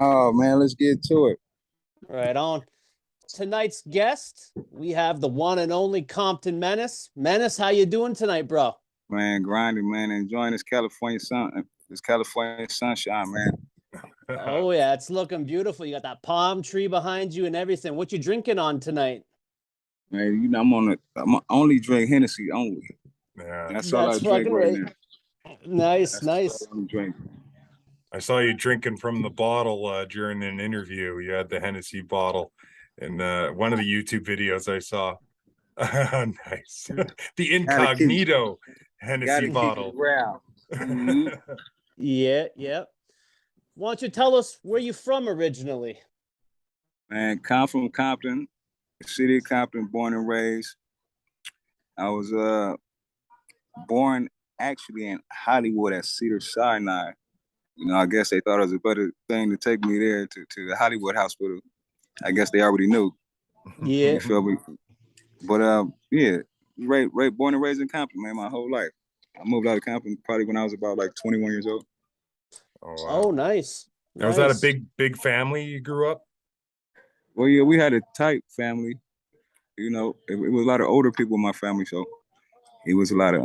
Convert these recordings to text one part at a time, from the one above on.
Oh man, let's get to it. Right on. Tonight's guest, we have the one and only Compton Menace. Menace, how you doing tonight, bro? Man, grinding, man, enjoying this California sunshine, man. Oh yeah, it's looking beautiful. You got that palm tree behind you and everything. What you drinking on tonight? Man, I'm only drink Hennessy only. Yeah, That's all I That's drink fucking right right. now. Nice, That's all nice. I'm drinking. I saw you drinking from the bottle during an interview. You had the Hennessy bottle in one of the YouTube videos I saw. Nice. The Gotta keep, incognito Hennessy gotta keep it bottle. real. Mm-hmm. Yeah, yeah. Why don't you tell us where you from originally? Man, come from Compton, the city of Compton, born and raised. I was born actually in Hollywood at Cedar Sinai. I guess they thought it was a better thing to take me there to the Hollywood hospital. I guess they already knew. Yeah. You feel me? But yeah, born and raised in Compton, man, my whole life. I moved out of Compton probably when I was about like 21 years old. Oh Oh, wow. nice. Now, was that a Nice. big family you grew up? Well, yeah, we had a tight family. It was a lot of older people in my family, so it was a lot of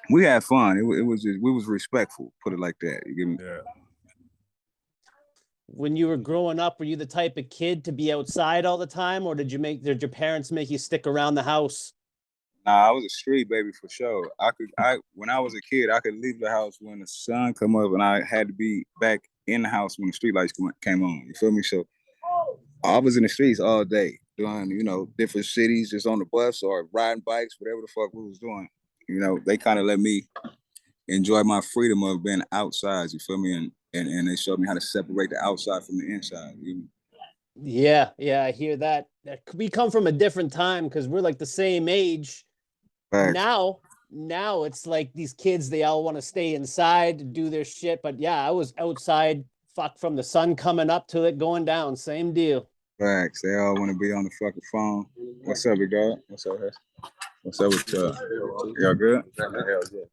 we had fun. It was just we was respectful, put it like that. You get me? Yeah. When you were growing up, were you the type of kid to be outside all the time, or did your parents make you stick around the house? Nah, I was a street baby for sure. I when I was a kid, I could leave the house when the sun come up, and I had to be back in the house when the street lights came on. You feel me? So I was in the streets all day doing, different cities, just on the bus or riding bikes, whatever the fuck we was doing. They kind of let me enjoy my freedom of being outside. You feel me? And they showed me how to separate the outside from the inside. Yeah, yeah, I hear that. We come from a different time because we're like the same age. Facts. Now it's like these kids, they all want to stay inside, do their shit. But yeah, I was outside, fuck, from the sun coming up to it going down. Same deal. Facts. They all want to be on the fucking phone. What's up, big dog? What's up, Hess? What's up with y'all good? Hell yeah.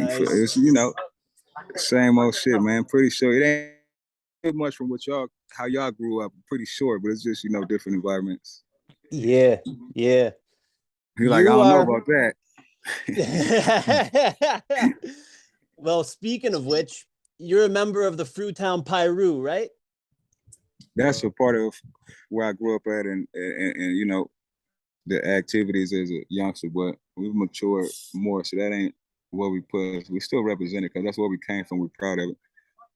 Nice. It's, same old shit, man. Pretty sure it ain't much from how y'all grew up. Pretty sure, but it's just, different environments. Yeah, yeah. You're like, I You don't know are. about that. Well, speaking of which, you're a member of the Fruitown Pyru, right? That's a part of where I grew up at, and the activities as a youngster, but we've matured more, so that ain't what we put. We still represent it because that's where we came from. We're proud of it.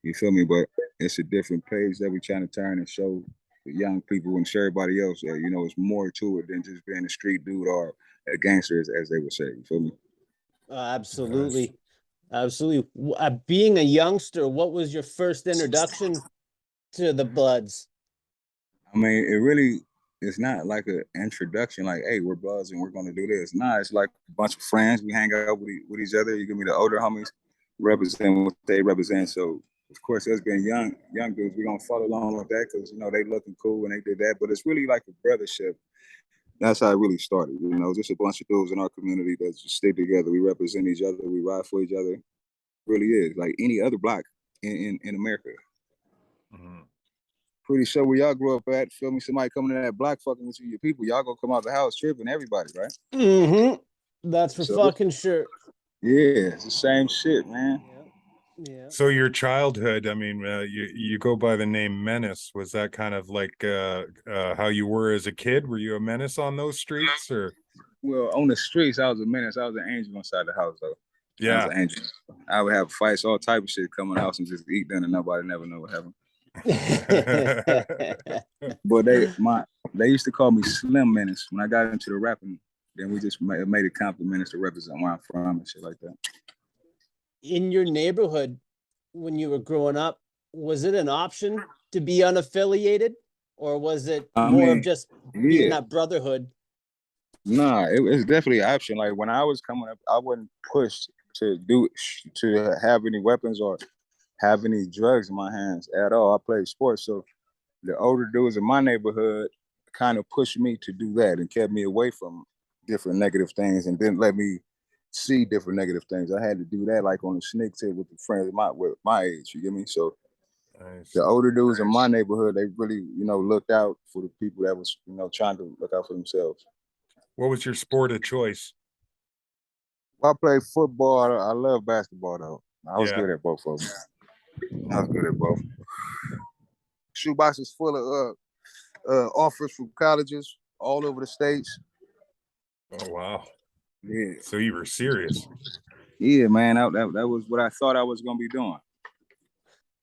You feel me? But it's a different page that we're trying to turn and show the young people and show everybody else that it's more to it than just being a street dude or a gangster, as they would say. You feel me? Nice. Absolutely. Absolutely. Being a youngster, what was your first introduction to the Bloods? I mean, it really it's not like an introduction, like, hey, we're buds and we're gonna do this. Nah, it's like a bunch of friends. We hang out with each other. You give me the older homies represent what they represent. So of course, us being young dudes, we're gonna follow along with that because they looking cool and they did that. But it's really like a brothership. That's how it really started. Just a bunch of dudes in our community that just stick together. We represent each other. We ride for each other. It really is like any other block in America. Mhm. Pretty sure where y'all grew up at, feel me, somebody coming in that block fucking with you, your people, y'all gonna come out the house tripping everybody, right? Mm-hmm. That's for So fucking sure. yeah, it's the same shit, man. Yeah. Yeah. So your childhood, I mean, you go by the name Menace. Was that kind of like how you were as a kid? Were you a menace on those streets, or? Well, on the streets, I was a menace. I was an angel inside the house, though. I was Yeah. an angel. I would have fights, all type of shit, come in the house and just eat dinner. And nobody never know what happened. But they used to call me Slim Menace when I got into the rapping. Then we just made a compliment to represent where I'm from and shit like that. In your neighborhood, when you were growing up, was it an option to be unaffiliated, or was it I more of mean, just being yeah, that brotherhood? nah, it's definitely an option. Like when I was coming up, I wasn't pushed to have any weapons or have any drugs in my hands at all. I played sports, so the older dudes in my neighborhood kind of pushed me to do that and kept me away from different negative things and didn't let me see different negative things. I had to do that like on a sneak tip with the friends with my age. You get me? So Nice. The older dudes in my neighborhood, they really, looked out for the people that was, trying to look out for themselves. What was your sport of choice? Well, I played football. I love basketball though. I was Yeah. good at both of them. I was good at both. Shoebox is full of offers from colleges all over the states. Oh wow. Yeah. So you were serious. Yeah, man. That was what I thought I was gonna be doing.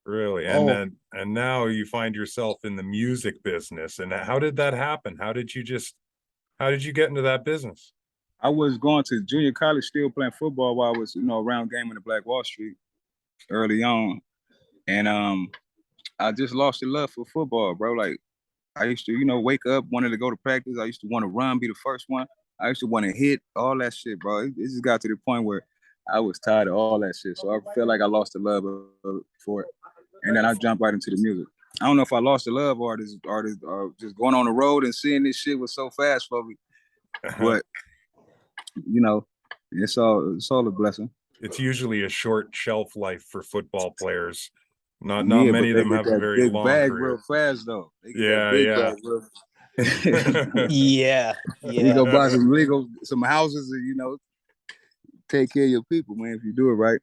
Really? Oh. And now you find yourself in the music business. And how did that happen? How did you get into that business? I was going to junior college, still playing football while I was, around gaming the Black Wall Street early on. And I just lost the love for football, bro. Like I used to, wake up, wanted to go to practice. I used to want to run, be the first one. I used to want to hit, all that shit, bro. It just got to the point where I was tired of all that shit. So I felt like I lost the love for it. And then I jumped right into the music. I don't know if I lost the love or just going on the road and seeing this shit was so fast for me. But it's all a blessing. It's usually a short shelf life for football players. Not Yeah, many of but they them get have a that very big long bag career. real fast though. They get Yeah, that big yeah. bag real. Yeah. You go buy some houses and take care of your people, man, if you do it right.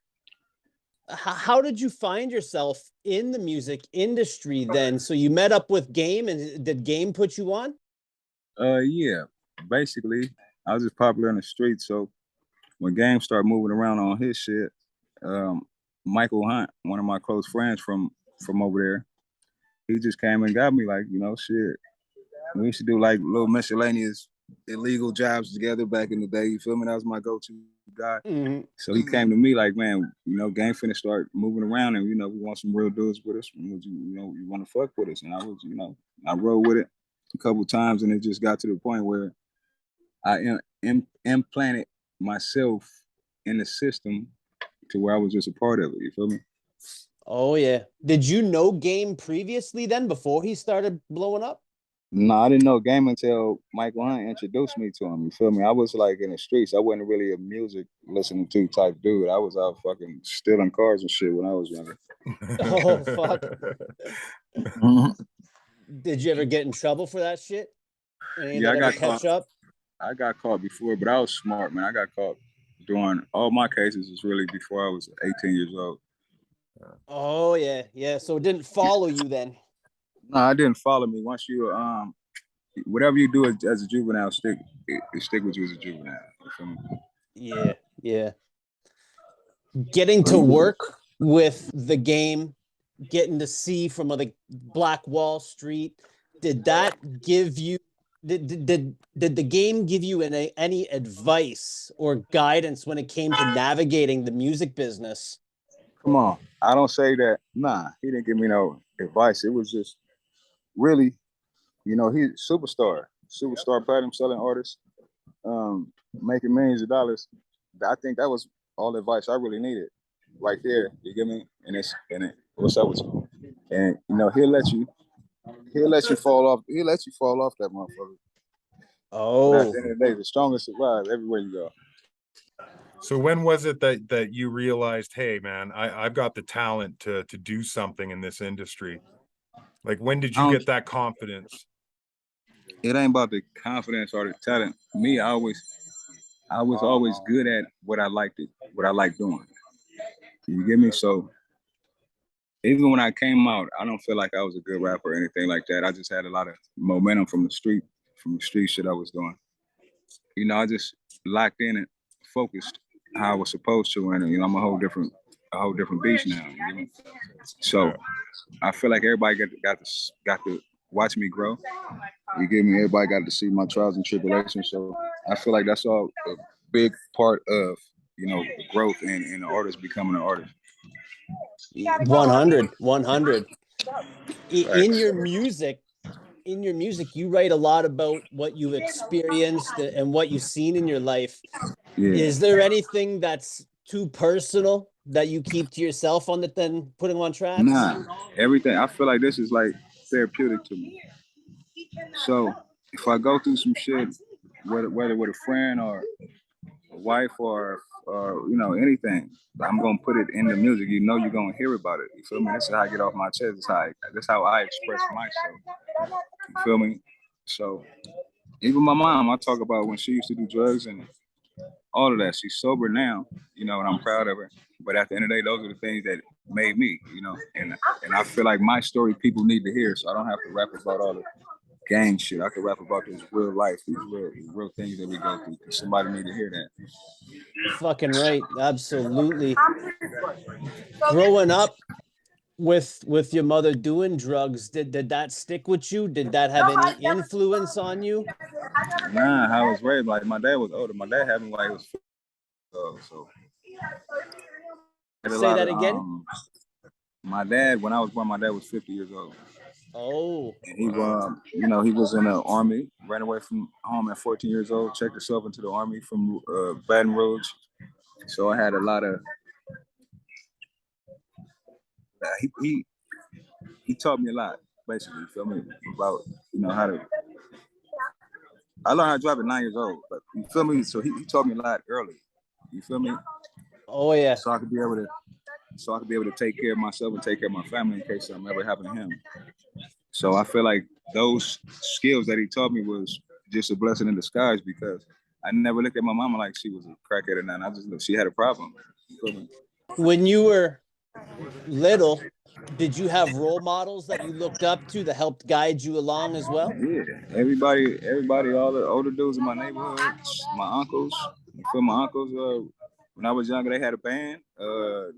How did you find yourself in the music industry then? So you met up with Game, and did Game put you on? Yeah. Basically, I was just popular in the streets. So when Game started moving around on his shit, Michael Hunt, one of my close friends from over there, he just came and got me like, shit. We used to do like little miscellaneous illegal jobs together back in the day. You feel me? That was my go-to guy. Mm-hmm. So he came to me like, man, Game finna start moving around, and we want some real dudes with us. And you want to fuck with us? And I was, I rode with it a couple times, and it just got to the point where I implanted myself in the system to where I was just a part of it. You feel me? Oh yeah. Did you know Game previously then, before he started blowing up? No, I didn't know Game until Michael Hunt introduced me to him. You feel me? I was like in the streets. I wasn't really a music listening to type dude. I was out fucking stealing cars and shit when I was younger. Oh fuck. Did you ever get in trouble for that shit? Yeah, I got catch caught. up? I got caught before, but I was smart, man. I got caught doing all my cases was really before I was 18 years old. Oh yeah, yeah. So it didn't follow you then? No, I didn't follow me. Once you whatever you do as a juvenile, it stick with you as a juvenile. You feel me? Yeah, yeah. Getting to work with the Game, getting to see from the Black Wall Street, did that give you did the Game give you any advice or guidance when it came to navigating the music business? Come on. I don't say that. Nah, he didn't give me no advice. It was just really, he's superstar platinum selling artist, making millions of dollars. I think that was all the advice I really needed right there. You get me? What's up with you? And he'll let you fall off. He'll let you fall off that motherfucker. Oh, But at the end of the day, the strongest survive everywhere you go. So when was it that you realized, hey man, I've got the talent to do something in this industry? Like when did you get that confidence? It ain't about the confidence or the talent. Me, I was always good at what I like doing. You get me? So even when I came out, I don't feel like I was a good rapper or anything like that. I just had a lot of momentum from the street shit I was doing. I just locked in and focused how I was supposed to, and I'm a whole different beast now. You know? So I feel like everybody got to watch me grow. You get me? Everybody got to see my trials and tribulations. So I feel like that's all a big part of the growth and an artist becoming an artist. 100. In Right. your music, you write a lot about what you've experienced and what you've seen in your life. Yeah. Is there anything that's too personal that you keep to yourself on that then putting on tracks? Nah, everything. I feel like this is like therapeutic to me. So if I go through some shit, whether with a friend or a wife or or anything. I'm gonna put it in the music. You're gonna hear about it. You feel me? This is how I get off my chest. This how I express myself. You feel me? So even my mom, I talk about when she used to do drugs and all of that. She's sober now, and I'm proud of her. But at the end of the day, those are the things that made me, and I feel like my story people need to hear, so I don't have to rap about all the gang shit. I can rap about this real life, these real things that we go through. Somebody need to hear that. Fucking right. Absolutely. Growing up with your mother doing drugs, did that stick with you? Did that have any influence on you? Nah, I was raised like my dad was older. My dad had me when I was 50, so Say that again. My dad, when I was born, my dad was 50 years old. Oh. And he he was in the army, ran away from home at 14 years old, checked himself into the army from Baton Rouge. So I had a lot of he taught me a lot, basically, you feel me? About, how to I learned how to drive at 9 years old, but you feel me? So he taught me a lot early. You feel me? Oh yeah. So I could be able to take care of myself and take care of my family in case something ever happened to him. So I feel like those skills that he taught me was just a blessing in disguise, because I never looked at my mama like she was a crackhead or nothing. I just looked, she had a problem. When you were little, did you have role models that you looked up to that helped guide you along as well? Yeah, everybody, all the older dudes in my neighborhood, my uncles. You feel my uncles? When I was younger, they had a band.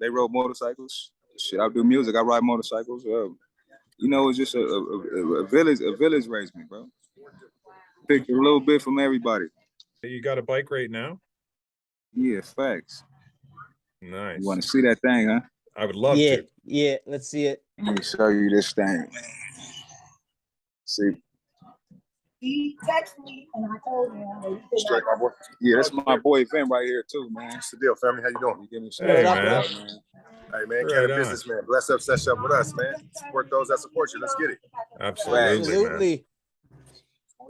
They rode motorcycles. Shit, I do music. I ride motorcycles. It's just a village raised me, bro. Picked a little bit from everybody. You got a bike right now? Yeah, facts. Nice. You want to see that thing, huh? I would love to. Yeah, let's see it. Let me show you this thing. See. He texted me and I told him. Straight, my boy. Yeah, that's my boy Vin right here too, man. What's the deal, family? How you doing? You give me some Hey, up, man. Hey, man, Right Canada businessman. Bless up, set up with us, man. Support those that support you. Let's get it. Absolutely, man.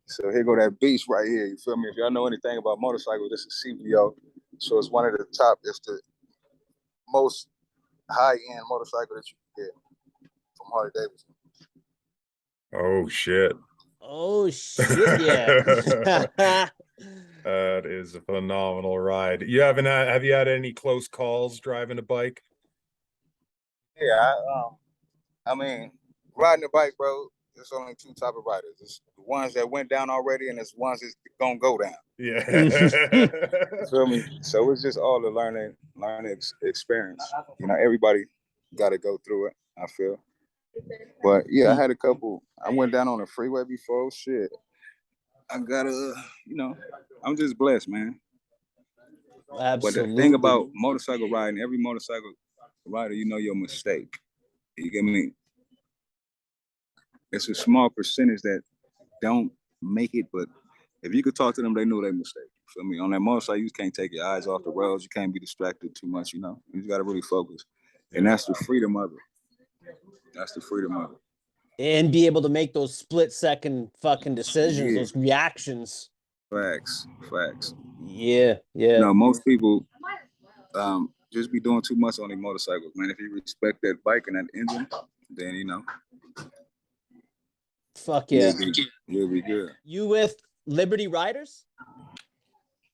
So here go that beast right here. You feel me? If y'all know anything about motorcycles, this is CVO. So it's one of the top. It's the most high-end motorcycle that you can get from Harley Davidson. Oh shit. Oh shit, yeah. That is a phenomenal ride. Have you had any close calls driving a bike? Yeah, I mean, riding a bike, bro, there's only two type of riders. It's the ones that went down already, and it's ones that's gonna go down. Yeah. You feel me? So it's just all the learning experience. Everybody got to go through it, I feel. But yeah, I had a couple. I went down on the freeway before. Shit, I got I'm just blessed, man. Absolutely. But the thing about motorcycle riding, every motorcycle rider, your mistake. You get me? It's a small percentage that don't make it, but if you could talk to them, they know their mistake. You feel me? On that motorcycle, you can't take your eyes off the roads. You can't be distracted too much, You just got to really focus. And that's the freedom of it. That's the freedom of it. And be able to make those split-second fucking decisions, those reactions. Facts. Yeah. Most people just be doing too much on their motorcycles, man. If you respect that bike and that engine, then Fuck yeah. You'll be good. You with Liberty Riders?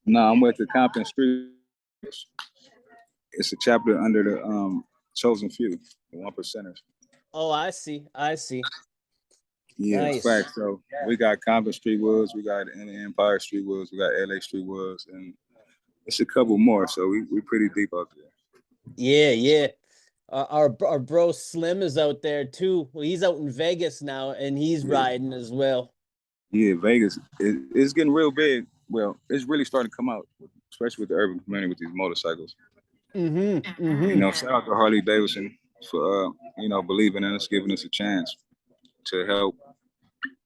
No, I'm with the Compton Street. It's a chapter under the chosen few, the 1%ers. Oh, I see. Yeah, nice. Facts. So we got Compton Street Woods, we got Empire Street Woods, we got LA Street Woods, and it's a couple more. So we pretty deep out there. Yeah. Our bro Slim is out there too. Well, he's out in Vegas now, and he's riding as well. Yeah, Vegas, it's getting real big. Well, it's really starting to come out, especially with the urban community with these motorcycles. Shout out to Harley Davidson for believing in us, giving us a chance to help,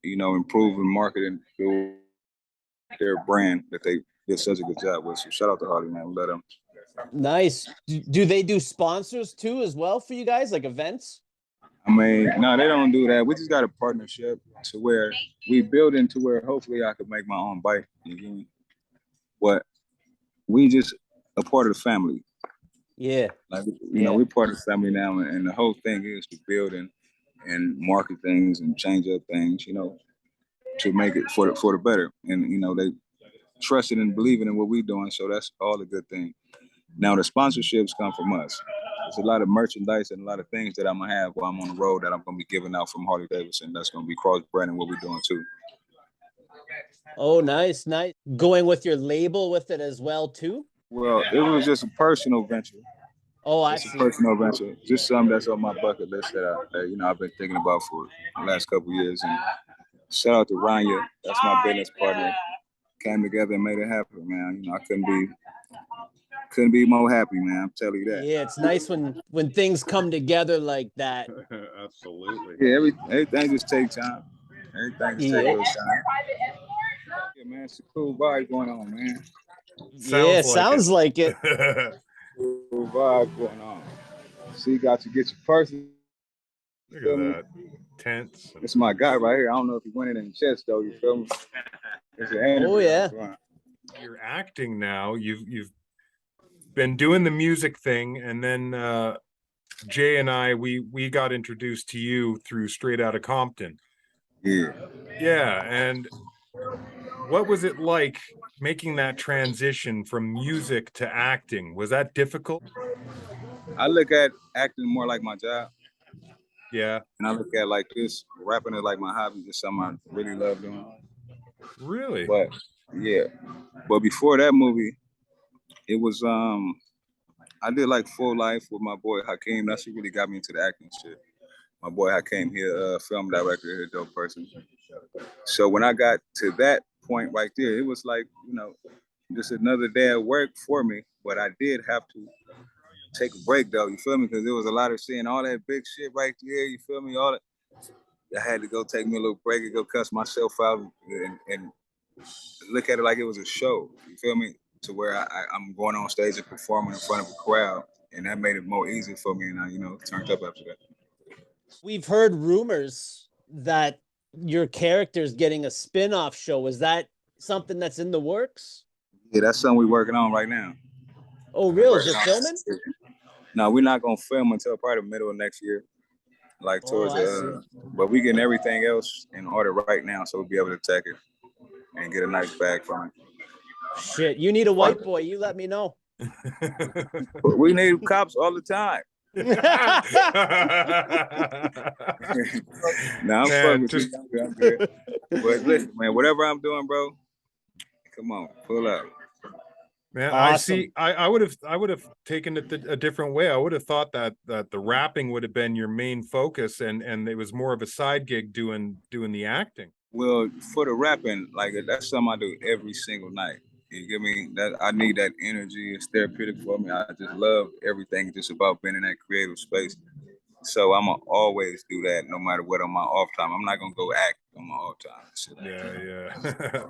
improve and market and build their brand that they did such a good job with. So shout out to Harley, man. Let them. Nice. Do they do sponsors too as well for you guys, like events? I mean, no, they don't do that. We just got a partnership to where we build into where hopefully I could make my own bike. But we just a part of the family. Yeah. Like, you know, we're part of the family now, and the whole thing is to build and market things and change up things, you know, to make it for the better. And, you know, they trusted and believing in what we're doing, so that's all a good thing. Now, the sponsorships come from us. There's a lot of merchandise and a lot of things that I'm going to have while I'm on the road that I'm going to be giving out from Harley Davidson. That's going to be cross-branding what we're doing, too. Oh, nice, nice. Going with your label with it as well, too? Well, it was just a personal venture. Oh, I It's see. a personal venture. Just something that's on my bucket list that you know, I've been thinking about for the last couple of years. And shout out to Rania. That's my business partner. Came together and made it happen, man. You know, I couldn't be more happy, man. I'm telling you that. Yeah, it's nice when things come together like that. Absolutely. Yeah, everything just takes time. Everything just takes a little time. Yeah, man, it's a cool vibe going on, man. Sounds like it. Cool vibe going on. So you got to get your person. Look at that. Tense. It's my guy right here. I don't know if he went in the chest though, you feel me? Oh yeah. You're acting now. You've been doing the music thing, and then Jay and I we got introduced to you through Straight Outta Compton. Yeah. Yeah, and what was it like making that transition from music to acting? Was that difficult? I look at acting more like my job. Yeah. And I look at like this, rapping is like my hobby, just something I really love doing. Really? But yeah. But before that movie, it was I did like Full Life with my boy Hakeem. That's what really got me into the acting shit. My boy Hakeem here, film director here, dope person. So when I got to that point right there, it was like, you know, just another day at work for me. But I did have to take a break though, you feel me? Because there was a lot of seeing all that big shit right there, you feel me? All that. I had to go take me a little break and go cuss myself out and look at it like it was a show, you feel me? To where I'm going on stage and performing in front of a crowd, and that made it more easy for me, and I, you know, turned up after that. We've heard rumors that your character's getting a spin-off show. Is that something that's in the works? Yeah, that's something we're working on right now. Oh, really? Is it filming? No, we're not gonna film until probably the middle of next year, like towards but we getting everything else in order right now, so we'll be able to take it and get a nice bag from it. Shit, you need a white boy. You let me know. We need cops all the time. Nah, I'm fucking with you. I'm good. But listen, man, whatever I'm doing, bro, come on, pull up. Man, awesome. I see. I would have taken it a different way. I would have thought that the rapping would have been your main focus, and it was more of a side gig doing the acting. Well, for the rapping, like that's something I do every single night. You get me? That I need that energy. It's therapeutic for me. I just love everything just about being in that creative space. So I'm gonna always do that, no matter what on my off time. I'm not gonna go act on my off time. Yeah.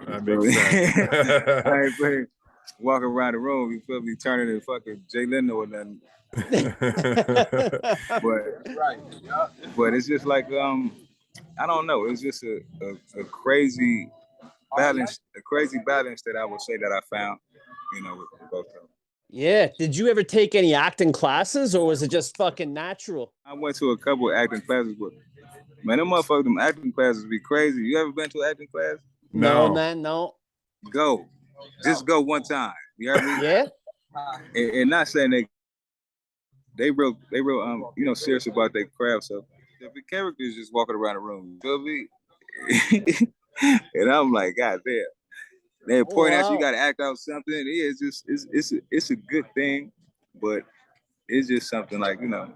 That makes sense. I ain't playing, walk around the room, you feel me, turning to fucking Jay Leno or nothing. But it's just like I don't know. It's just a crazy balance, that I would say that I found, you know, with both of them. Yeah. Did you ever take any acting classes, or was it just fucking natural? I went to a couple of acting classes, but man, them motherfuckers, them acting classes be crazy. You ever been to an acting class? No, man, no. Go. Just go one time. You heard me? Yeah. And not saying they real you know, serious about their craft. So the characters just walking around the room, you feel me? And I'm like, God damn. They point out you gotta act out something. Yeah, it's a good thing, but it's just something like, you know,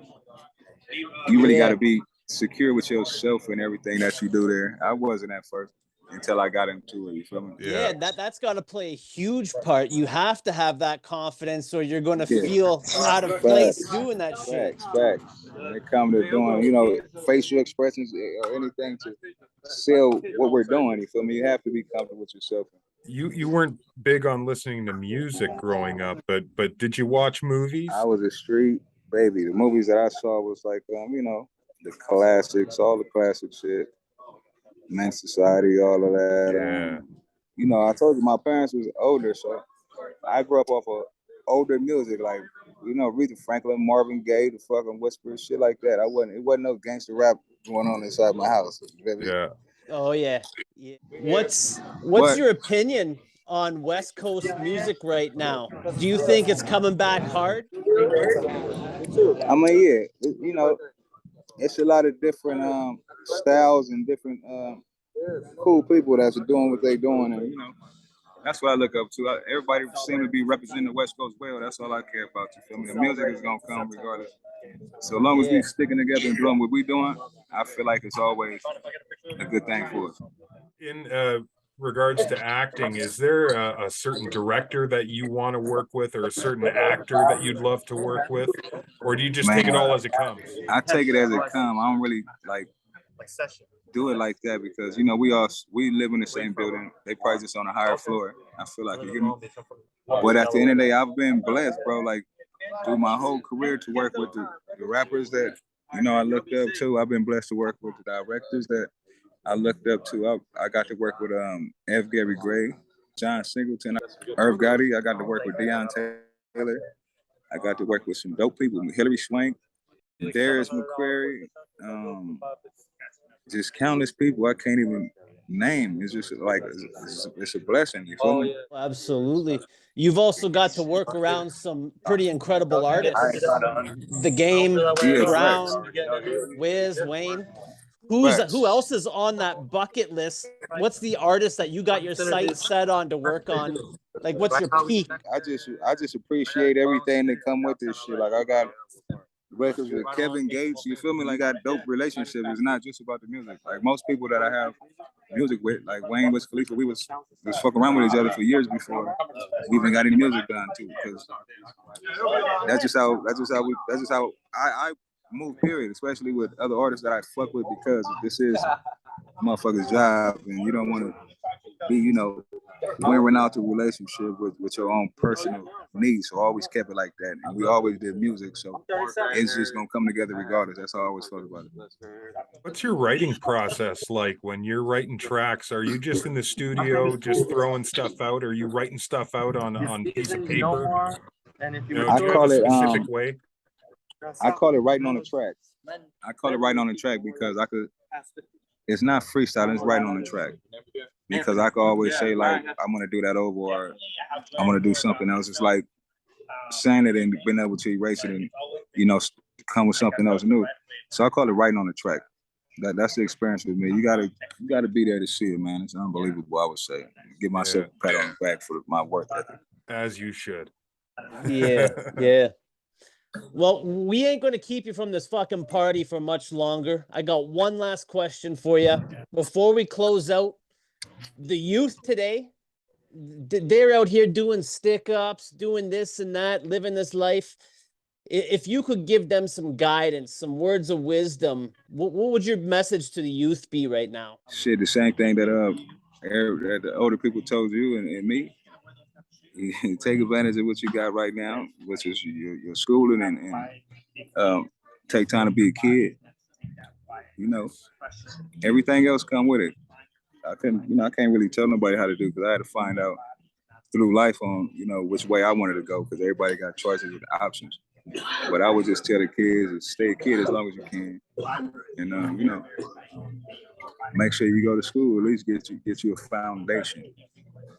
you really gotta be secure with yourself and everything that you do there. I wasn't at first until I got into it. You feel me? Yeah, that's got to play a huge part. You have to have that confidence, or you're going to feel out of place doing that shit. Facts. When it comes to doing, you know, facial expressions or anything to sell what we're doing, you feel me? You have to be comfortable with yourself. You weren't big on listening to music growing up, but did you watch movies? I was a street baby. The movies that I saw was like, you know, the classics, all the classic shit. Men's Society, all of that. Yeah. You know, I told you my parents was older, so I grew up off of older music, like Aretha Franklin, Marvin Gaye, the fucking Whisper, shit like that. It wasn't no gangster rap going on inside my house. Yeah. Oh yeah. Yeah. What's But your opinion on West Coast music right now? Do you think it's coming back hard? I mean, yeah, it's a lot of different styles and different cool people that's doing what they doing, and that's what I look up to. Everybody seem to be representing the West Coast well. That's all I care about. You feel me? The music is gonna come regardless. So long as we sticking together and doing what we doing, I feel like it's always a good thing for us. In regards to acting, is there a certain director that you want to work with, or a certain actor that you'd love to work with, or do you just take it all as it comes? I take it as it comes. I don't really like do it like that because we live in the same building. They probably just on a higher floor. I feel like, you get me. But at the end of the day, I've been blessed, bro. Like through my whole career to work with the rappers that I looked up to. I've been blessed to work with the directors that I looked up to. I got to work with F. Gary Gray, John Singleton, Irv Gotti. I got to work with Deion Taylor. I got to work with some dope people, Hillary Swank, Darius McQuarrie, just countless people I can't even name. It's just like it's a blessing. You feel me? Absolutely. You've also got to work around some pretty incredible artists. The Game, Brown, Wiz, Wayne. Who else is on that bucket list? What's the artist that you got your sights set on to work on? Like, what's your peak? I just appreciate everything that come with this shit. Like I got records with Kevin Gates. You feel me? Like I got dope relationships. It's not just about the music. Like most people that I have music with, like Wayne, Wiz Khalifa, we was fucking around with each other for years before we even got any music done too. Because that's just how I move. Period. Especially with other artists that I fuck with, because this is a motherfucker's job, and you don't want to be, wearing out the relationship with your own personal needs. So I always kept it like that, and we always did music. So it's just gonna come together regardless. That's how I always felt about it. What's your writing process like when you're writing tracks? Are you just in the studio, just throwing stuff out? Or are you writing stuff out on a piece of paper? I call it specific way. I call it writing on the track. I call it writing on the track because it's not freestyle, it's writing on the track. Because I could always say, like, I'm gonna do that over, or I'm gonna do something else. It's like saying it and being able to erase it and, come with something else new. So I call it writing on the track. That's the experience with me. You gotta be there to see it, man. It's unbelievable, I would say. Give myself a pat on the back for my work ethic. As you should. Yeah. Well, we ain't going to keep you from this fucking party for much longer. I got one last question for you before we close out. The youth today, they're out here doing stick-ups, doing this and that, living this life. If you could give them some guidance, some words of wisdom, what would your message to the youth be right now? Shit, the same thing that the older people told you and me. You take advantage of what you got right now, which is your schooling, and take time to be a kid. Everything else come with it. I can't really tell nobody how to do, because I had to find out through life on, which way I wanted to go, because everybody got choices and options. But I would just tell the kids to stay a kid as long as you can, and make sure you go to school, at least get you a foundation.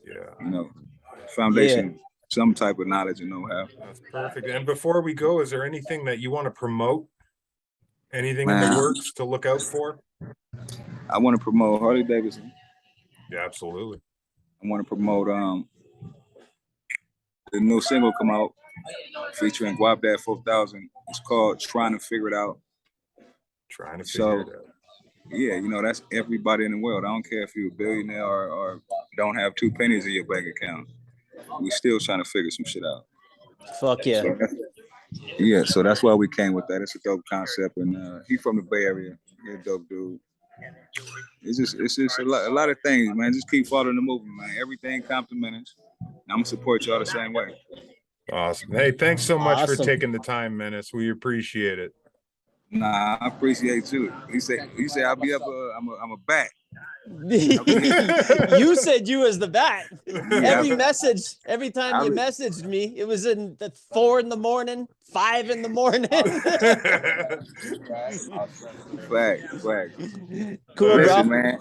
Yeah. Foundation, some type of knowledge and know-how. That's perfect. And before we go, is there anything that you want to promote? Anything in the works to look out for? I want to promote Harley Davidson. Yeah, absolutely. I want to promote the new single come out featuring Guapdad 4000. It's called Trying to Figure It Out. Trying to figure it out. Yeah, that's everybody in the world. I don't care if you're a billionaire or don't have 2 pennies in your bank account. We still trying to figure some shit out. Fuck yeah. So that's why we came with that. It's a dope concept, and he from the Bay Area. He's a dope dude. It's just a lot of things, man. Just keep following the movement, man. Everything Compton Menace. I'm gonna support y'all the same way. Awesome. Hey, thanks so much for taking the time, Menace. We appreciate it. Nah, I appreciate you. He said I'll be up. I'm a bat. You said you was the bat. Every Yeah. message, every time you messaged me, it was in the 4 in the morning, 5 in the morning. Flag. Cool, Listen, bro. man.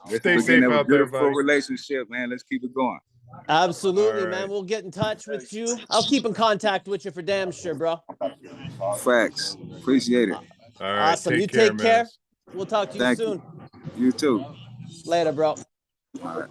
This Stay is the beginning safe of a out there, beautiful buddy. relationship, man. Let's keep it going. Absolutely, All man. right. We'll get in touch with you. I'll keep in contact with you for damn sure, bro. Facts. Appreciate it. All right. Awesome. You care, take care. Menace. We'll talk to you Thank soon. you. You too. Later, bro. All right.